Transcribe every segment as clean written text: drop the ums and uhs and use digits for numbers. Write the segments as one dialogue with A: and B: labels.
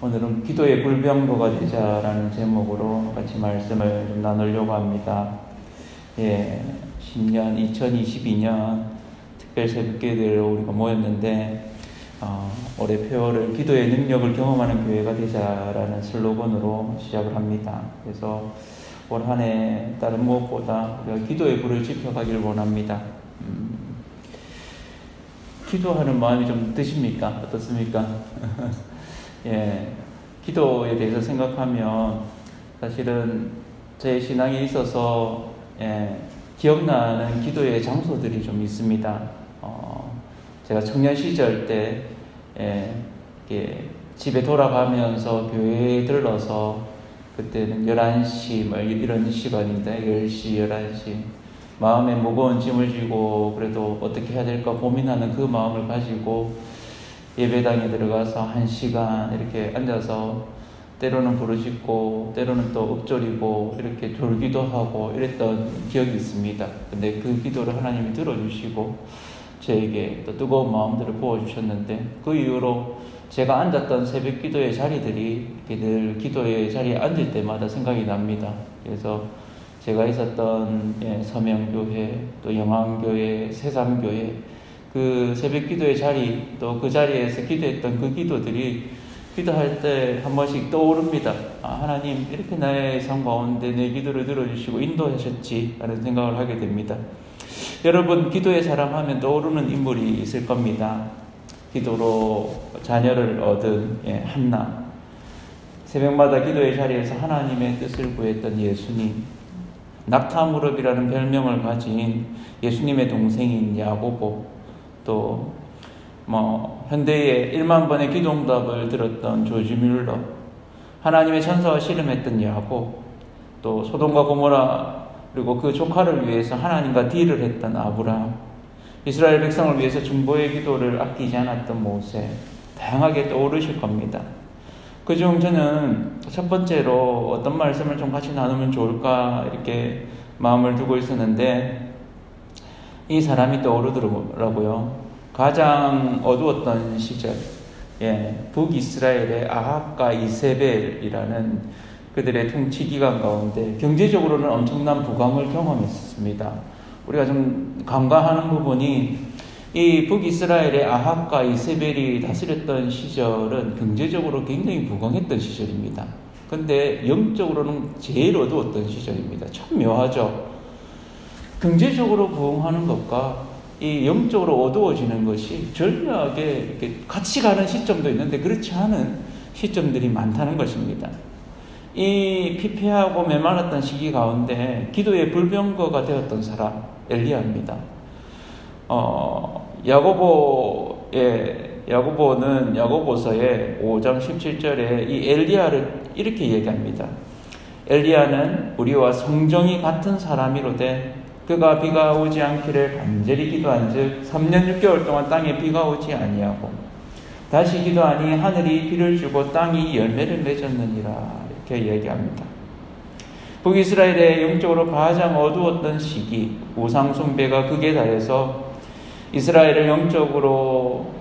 A: 오늘은 기도의 불병거가 되자라는 제목으로 같이 말씀을 좀 나누려고 합니다. 신년 2022년 특별 새벽기도로 우리가 모였는데 올해 표어를 기도의 능력을 경험하는 교회가 되자라는 슬로건으로 시작을 합니다. 그래서 올 한 해 다른 무엇보다 우리가 기도의 불을 지펴가기를 원합니다. 기도하는 마음이 좀 드십니까? 어떻습니까? 기도에 대해서 생각하면 사실은 제 신앙에 있어서 기억나는 기도의 장소들이 좀 있습니다. 제가 청년 시절 때 집에 돌아가면서 교회에 들러서 그때는 11시 뭐 이런 시간입니다. 10시, 11시 마음에 무거운 짐을 지고 그래도 어떻게 해야 될까 고민하는 그 마음을 가지고 예배당에 들어가서 1시간 이렇게 앉아서 때로는 부르짖고 때로는 또 읊조리고 이렇게 졸기도 하고 이랬던 기억이 있습니다. 근데 그 기도를 하나님이 들어주시고 저에게 또 뜨거운 마음들을 부어주셨는데 그 이후로 제가 앉았던 새벽 기도의 자리들이 늘 기도의 자리에 앉을 때마다 생각이 납니다. 그래서 제가 있었던 서명교회, 또 영암교회, 세상교회 그 새벽 기도의 자리, 또 그 자리에서 기도했던 그 기도들이 기도할 때 한 번씩 떠오릅니다. 하나님 이렇게 나의 삶 가운데 내 기도를 들어주시고 인도하셨지 라는 생각을 하게 됩니다. 여러분 기도의 사람 하면 떠오르는 인물이 있을 겁니다. 기도로 자녀를 얻은 한나, 새벽마다 기도의 자리에서 하나님의 뜻을 구했던 예수님, 낙타무릎이라는 별명을 가진 예수님의 동생인 야고보, 또 현대의 1만 번의 기도응답을 들었던 조지 뮬러, 하나님의 천사와 씨름했던 야곱, 또 소돔과 고모라 그리고 그 조카를 위해서 하나님과 딜을 했던 아브라함, 이스라엘 백성을 위해서 중보의 기도를 아끼지 않았던 모세, 다양하게 떠오르실 겁니다. 그중 저는 첫 번째로 어떤 말씀을 좀 같이 나누면 좋을까 이렇게 마음을 두고 있었는데 이 사람이 떠오르더라고요. 가장 어두웠던 시절, 북이스라엘의 아합과 이세벨이라는 그들의 통치 기간 가운데 경제적으로는 엄청난 부강을 경험했습니다. 우리가 좀 간과하는 부분이 이 북이스라엘의 아합과 이세벨이 다스렸던 시절은 경제적으로 굉장히 부강했던 시절입니다. 근데 영적으로는 제일 어두웠던 시절입니다. 참 묘하죠. 경제적으로 부흥하는 것과 이 영적으로 어두워지는 것이 절묘하게 이렇게 같이 가는 시점도 있는데 그렇지 않은 시점들이 많다는 것입니다. 이 피폐하고 메말랐던 시기 가운데 기도의 불병거가 되었던 사람 엘리야입니다. 야고보는 야고보서의 5장 17절에 이 엘리야를 이렇게 얘기합니다. 엘리야는 우리와 성정이 같은 사람이로되 그가 비가 오지 않기를 간절히 기도한즉 3년 6개월 동안 땅에 비가 오지 아니하고 다시 기도하니 하늘이 비를 주고 땅이 열매를 맺었느니라 이렇게 얘기합니다. 북이스라엘의 영적으로 가장 어두웠던 시기, 우상 숭배가 극에 달해서 이스라엘을 영적으로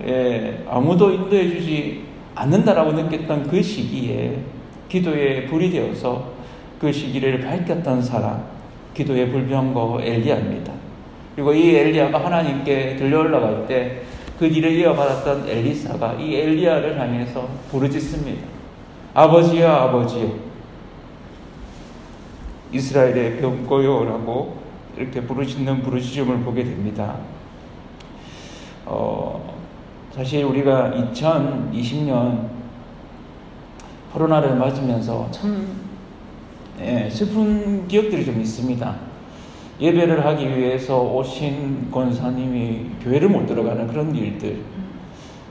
A: 아무도 인도해 주지 않는다라고 느꼈던 그 시기에 기도의 불이 되어서 그 시기를 밝혔던 사람, 기도의 불병거 엘리야입니다. 그리고 이 엘리야가 하나님께 들려 올라갈 때 그 일을 이어받았던 엘리사가 이 엘리야를 향해서 부르짖습니다. 아버지여 아버지여 이스라엘의 병거요라고 이렇게 부르짖는 부르짖음을 보게 됩니다. 사실 우리가 2020년 코로나를 맞으면서 참 슬픈 기억들이 좀 있습니다. 예배를 하기 위해서 오신 권사님이 교회를 못 들어가는 그런 일들,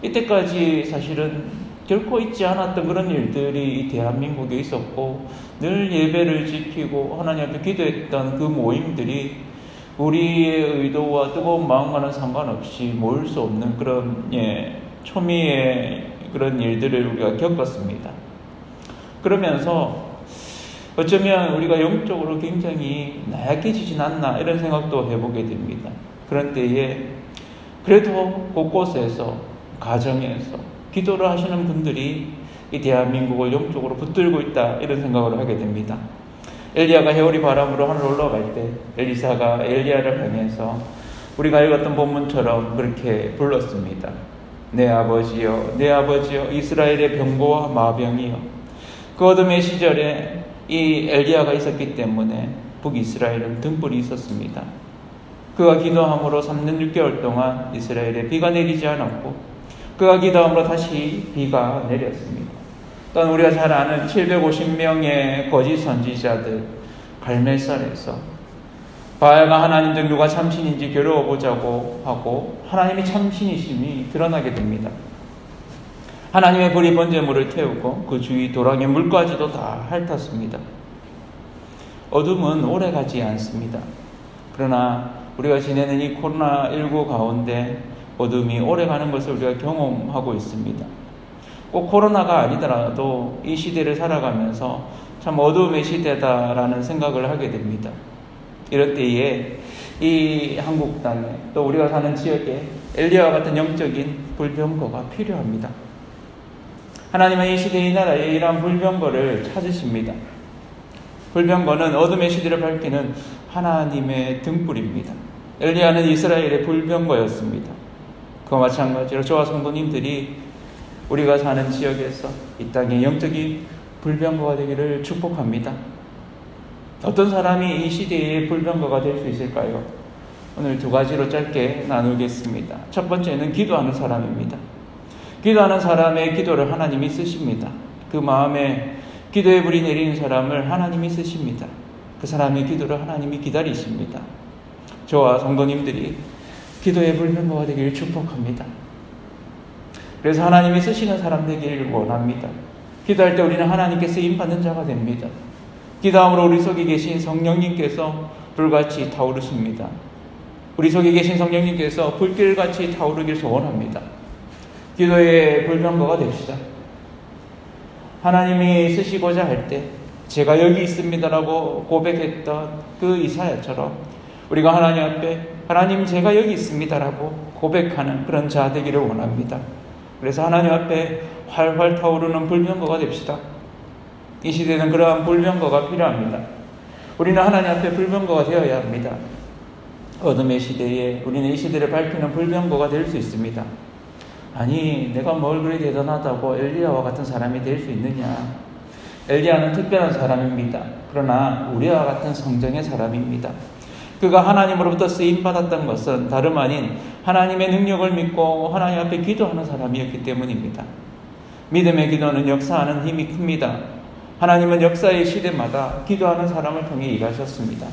A: 이때까지 사실은 결코 있지 않았던 그런 일들이 이 대한민국에 있었고 늘 예배를 지키고 하나님 앞에 기도했던 그 모임들이 우리의 의도와 뜨거운 마음과는 상관없이 모일 수 없는 그런 초미의 그런 일들을 우리가 겪었습니다. 그러면서 어쩌면 우리가 영적으로 굉장히 나약해지진 않나 이런 생각도 해보게 됩니다. 그런 때에 그래도 곳곳에서 가정에서 기도를 하시는 분들이 이 대한민국을 영적으로 붙들고 있다, 이런 생각을 하게 됩니다. 엘리야가 해오리 바람으로 하늘 올라갈 때 엘리사가 엘리야를 향해서 우리가 읽었던 본문처럼 그렇게 불렀습니다. 내 아버지여, 내 아버지여, 이스라엘의 병고와 마병이여. 그 어둠의 시절에 이 엘리야가 있었기 때문에 북이스라엘은 등불이 있었습니다. 그가 기도함으로 3년 6개월 동안 이스라엘에 비가 내리지 않았고, 그가 기도함으로 다시 비가 내렸습니다. 또한 우리가 잘 아는 750명의 거짓 선지자들 갈멜산에서 바알과 하나님 중 누가 참신인지 겨루어보자고 하고 하나님이 참신이심이 드러나게 됩니다. 하나님의 불이 번제물을 태우고 그 주위 도랑의 물까지도 다 핥았습니다. 어둠은 오래가지 않습니다. 그러나 우리가 지내는 이 코로나19 가운데 어둠이 오래가는 것을 우리가 경험하고 있습니다. 꼭 코로나가 아니더라도 이 시대를 살아가면서 참 어둠의 시대다라는 생각을 하게 됩니다. 이럴 때에 이 한국 땅에 또 우리가 사는 지역에 엘리야와 같은 영적인 불병거가 필요합니다. 하나님은 이 시대 이 나라에 이러한 불병거를 찾으십니다. 불병거는 어둠의 시대를 밝히는 하나님의 등불입니다. 엘리야는 이스라엘의 불병거였습니다. 그와 마찬가지로 저와 성도님들이 우리가 사는 지역에서 이 땅에 영적인 불병거가 되기를 축복합니다. 어떤 사람이 이 시대의 불병거가 될 수 있을까요? 오늘 두 가지로 짧게 나누겠습니다. 첫 번째는 기도하는 사람입니다. 기도하는 사람의 기도를 하나님이 쓰십니다. 그 마음에 기도의 불이 내리는 사람을 하나님이 쓰십니다. 그 사람의 기도를 하나님이 기다리십니다. 저와 성도님들이 기도의 불병거가 되기를 축복합니다. 그래서 하나님이 쓰시는 사람 되기를 원합니다. 기도할 때 우리는 하나님께 쓰임받는 자가 됩니다. 기도함으로 우리 속에 계신 성령님께서 불같이 타오르십니다. 우리 속에 계신 성령님께서 불길같이 타오르길 소원합니다. 기도의 불병거가 됩시다. 하나님이 쓰시고자 할 때 제가 여기 있습니다라고 고백했던 그 이사야처럼 우리가 하나님 앞에 하나님 제가 여기 있습니다라고 고백하는 그런 자 되기를 원합니다. 그래서 하나님 앞에 활활 타오르는 불병거가 됩시다. 이 시대는 그러한 불병거가 필요합니다. 우리는 하나님 앞에 불병거가 되어야 합니다. 어둠의 시대에 우리는 이 시대를 밝히는 불병거가 될 수 있습니다. 아니 내가 뭘 그리 대단하다고 엘리야와 같은 사람이 될 수 있느냐. 엘리야는 특별한 사람입니다. 그러나 우리와 같은 성정의 사람입니다. 그가 하나님으로부터 쓰임받았던 것은 다름 아닌 하나님의 능력을 믿고 하나님 앞에 기도하는 사람이었기 때문입니다. 믿음의 기도는 역사하는 힘이 큽니다. 하나님은 역사의 시대마다 기도하는 사람을 통해 일하셨습니다.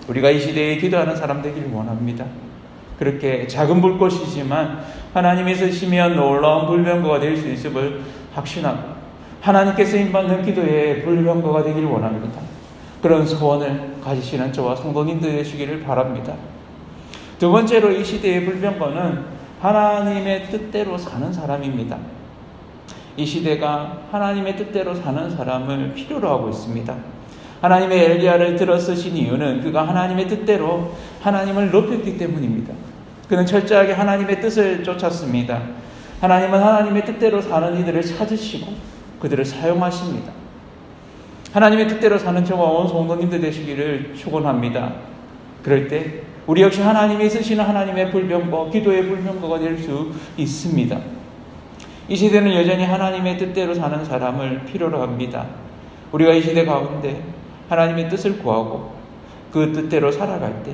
A: 우리가 이 시대에 기도하는 사람 되기를 원합니다. 그렇게 작은 불꽃이지만 하나님이 쓰시면 놀라운 불병거가 될 수 있음을 확신하고 하나님께 쓰임받는 기도의 불병거가 되기를 원합니다. 그런 소원을 가지시는 저와 성도님들 되시기를 바랍니다. 두 번째로 이 시대의 불병거는 하나님의 뜻대로 사는 사람입니다. 이 시대가 하나님의 뜻대로 사는 사람을 필요로 하고 있습니다. 하나님의 엘리야를 들어 쓰신 이유는 그가 하나님의 뜻대로 하나님을 높였기 때문입니다. 그는 철저하게 하나님의 뜻을 쫓았습니다. 하나님은 하나님의 뜻대로 사는 이들을 찾으시고 그들을 사용하십니다. 하나님의 뜻대로 사는 저와 온 성도님들 되시기를 축원합니다. 그럴 때 우리 역시 하나님이 쓰시는 하나님의 불병거, 기도의 불병거가 될 수 있습니다. 이 시대는 여전히 하나님의 뜻대로 사는 사람을 필요로 합니다. 우리가 이 시대 가운데 하나님의 뜻을 구하고 그 뜻대로 살아갈 때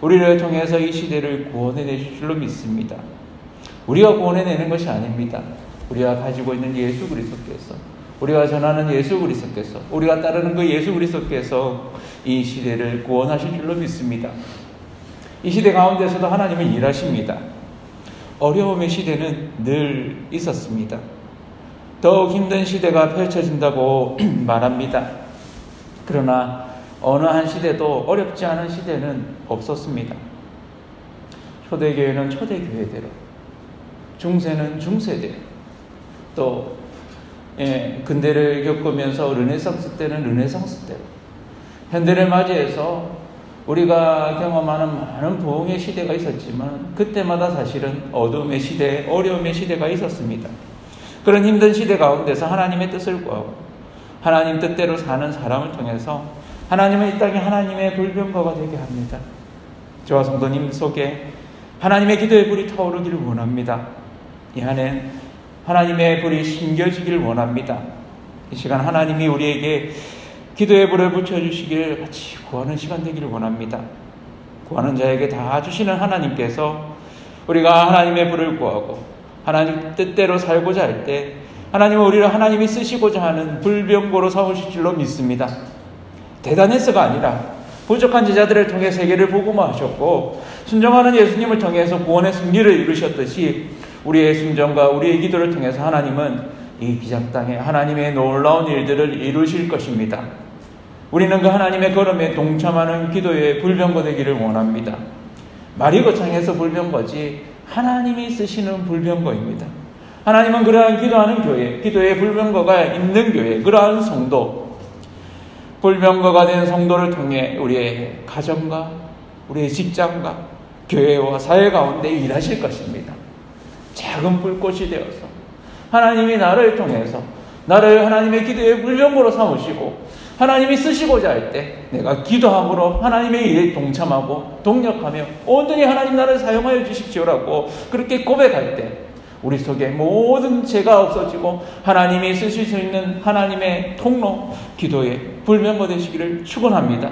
A: 우리를 통해서 이 시대를 구원해내실 줄로 믿습니다. 우리가 구원해내는 것이 아닙니다. 우리가 가지고 있는 예수 그리스도께서, 우리가 전하는 예수 그리스도께서, 우리가 따르는 그 예수 그리스도께서 이 시대를 구원하실 줄로 믿습니다. 이 시대 가운데서도 하나님은 일하십니다. 어려움의 시대는 늘 있었습니다. 더욱 힘든 시대가 펼쳐진다고 말합니다. 그러나 어느 한 시대도 어렵지 않은 시대는 없었습니다. 초대교회는 초대교회대로, 중세는 중세대로, 또 근대를 겪으면서 르네상스 때는 르네상스 때로, 현대를 맞이해서 우리가 경험하는 많은 부흥의 시대가 있었지만 그때마다 사실은 어둠의 시대, 어려움의 시대가 있었습니다. 그런 힘든 시대 가운데서 하나님의 뜻을 구하고 하나님 뜻대로 사는 사람을 통해서 하나님은 이 땅에 하나님의 불병거가 되게 합니다. 저와 성도님 속에 하나님의 기도의 불이 타오르기를 원합니다. 이 안에 하나님의 불이 심겨지기를 원합니다. 이 시간 하나님이 우리에게 기도의 불을 붙여주시기를 같이 구하는 시간 되기를 원합니다. 구하는 자에게 다 주시는 하나님께서 우리가 하나님의 불을 구하고 하나님 뜻대로 살고자 할 때 하나님은 우리를 하나님이 쓰시고자 하는 불병거로 삼으실 줄로 믿습니다. 대단해서가 아니라 부족한 제자들을 통해 세계를 복음화하셨고 순종하는 예수님을 통해서 구원의 승리를 이루셨듯이 우리의 순종과 우리의 기도를 통해서 하나님은 이 기장 땅에 하나님의 놀라운 일들을 이루실 것입니다. 우리는 그 하나님의 걸음에 동참하는 기도의 불병거 되기를 원합니다. 말이 거창해서 불병거지 하나님이 쓰시는 불병거입니다. 하나님은 그러한 기도하는 교회, 기도의 불병거가 있는 교회, 그러한 성도, 불병거가 된 성도를 통해 우리의 가정과 우리의 직장과 교회와 사회 가운데 일하실 것입니다. 작은 불꽃이 되어서 하나님이 나를 통해서 나를 하나님의 기도의 불병거로 삼으시고 하나님이 쓰시고자 할 때 내가 기도함으로 하나님의 일에 동참하고 동력하며 온전히 하나님 나를 사용하여 주십시오라고 그렇게 고백할 때 우리 속에 모든 죄가 없어지고 하나님이 쓰실 수 있는 하나님의 통로, 기도의 불병거 되시기를 축원합니다.